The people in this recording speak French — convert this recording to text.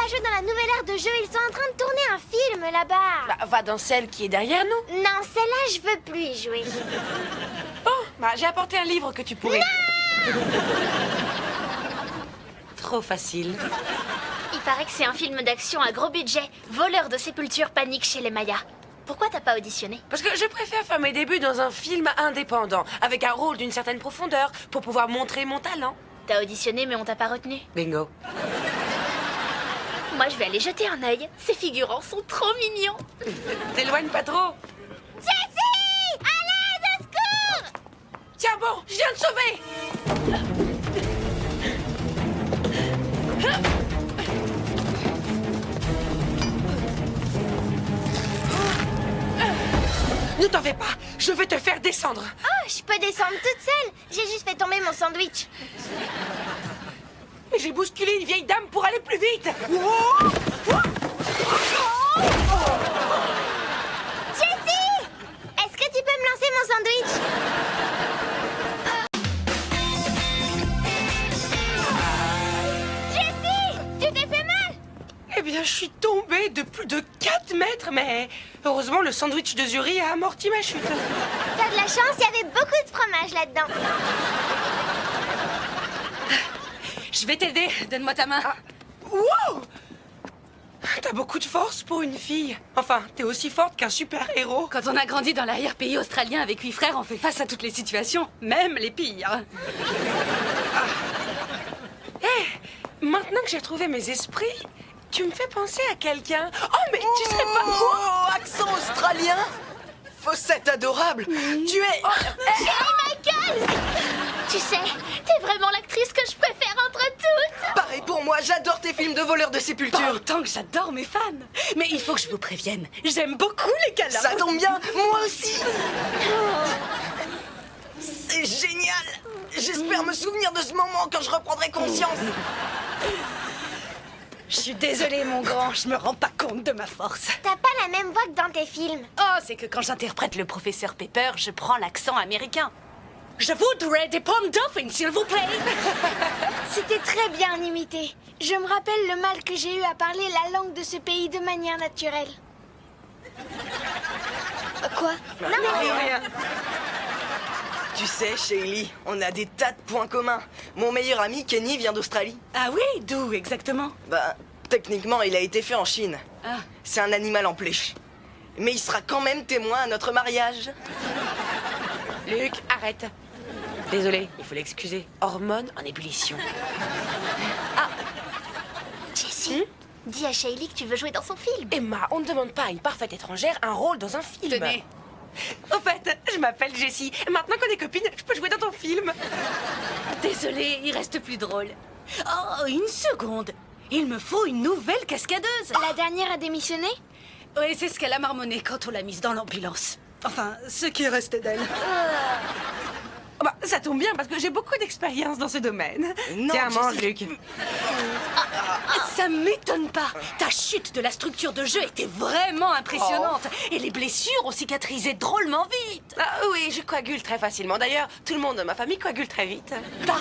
pas jouer dans la nouvelle ère de jeu. Ils sont en train de tourner un film là-bas. Bah, va dans celle qui est derrière nous. Non, celle-là, je veux plus y jouer. Oh, bah, j'ai apporté un livre que tu pourrais... Trop facile. Il paraît que c'est un film d'action à gros budget. Voleur de sépulture panique chez les Mayas. Pourquoi t'as pas auditionné? Parce que je préfère faire mes débuts dans un film indépendant, avec un rôle d'une certaine profondeur, pour pouvoir montrer mon talent. T'as auditionné mais on t'a pas retenu. Bingo. Moi je vais aller jeter un œil. Ces figurants sont trop mignons. T'éloigne pas trop. Jessie! À l'aide, au secours! Tiens bon, je viens de sauver. Ne t'en fais pas, je vais te faire descendre. Oh, je peux descendre toute seule. J'ai juste fait tomber mon sandwich. Mais j'ai bousculé une vieille dame pour aller plus vite. Jessie! Est-ce que tu peux me lancer mon sandwich? Jessie! Tu t'es fait mal? Eh bien, je suis tombée de plus de 4 mètres, mais heureusement, le sandwich de Zuri a amorti ma chute. T'as de la chance, il y avait beaucoup de fromage là-dedans. Je vais t'aider, donne-moi ta main. Wow! T'as beaucoup de force pour une fille. Enfin, t'es aussi forte qu'un super-héros. Quand on a grandi dans l'arrière-pays australien avec 8 frères, on fait face à toutes les situations, même les pires. Maintenant que j'ai retrouvé mes esprits, tu me fais penser à quelqu'un. Oh, mais tu serais pas... Oh, accent australien. Fossette adorable. Tu es... Michael! Tu sais, t'es vraiment l'actrice que je préfère entre toutes. Pareil pour moi, j'adore tes films de voleurs de Pas sépulture. autant que j'adore mes fans. Mais il faut que je vous prévienne, j'aime beaucoup les câlins. Ça tombe bien, moi aussi. C'est génial. J'espère me souvenir de ce moment quand je reprendrai conscience. Je suis désolée, mon grand, je me rends pas compte de ma force. T'as pas la même voix que dans tes films. Oh, c'est que quand j'interprète le professeur Pepper, je prends l'accent américain. Je voudrais des pommes dauphines, s'il vous plaît. C'était très bien imité. Je me rappelle le mal que j'ai eu à parler la langue de ce pays de manière naturelle. Quoi? Rien. Tu sais, Shaylee, on a des tas de points communs. Mon meilleur ami, Kenny, vient d'Australie. Ah oui, d'où exactement? Bah, techniquement, il a été fait en Chine. Ah. C'est un animal en plèche. Mais il sera quand même témoin à notre mariage. Luc, arrête. Désolé, il faut l'excuser. Hormones en ébullition. Jessie, dis à Shaylee que tu veux jouer dans son film. Emma, on ne demande pas à une parfaite étrangère un rôle dans un film. Tenez. Au fait, je m'appelle Jessie. Maintenant qu'on est copines, je peux jouer dans ton film. Désolée, il reste plus drôle. Oh, une seconde. Il me faut une nouvelle cascadeuse. La dernière a démissionné? Oui, c'est ce qu'elle a marmonné quand on l'a mise dans l'ambulance. Enfin, ce qui reste d'elle. Bah, ça tombe bien parce que j'ai beaucoup d'expérience dans ce domaine. Non, Tiens, mange, Jessie. Luc. Ça m'étonne pas. Ta chute de la structure de jeu était vraiment impressionnante. Et les blessures ont cicatrisé drôlement vite. Ah oui, je coagule très facilement. D'ailleurs, tout le monde dans ma famille coagule très vite. Parfait.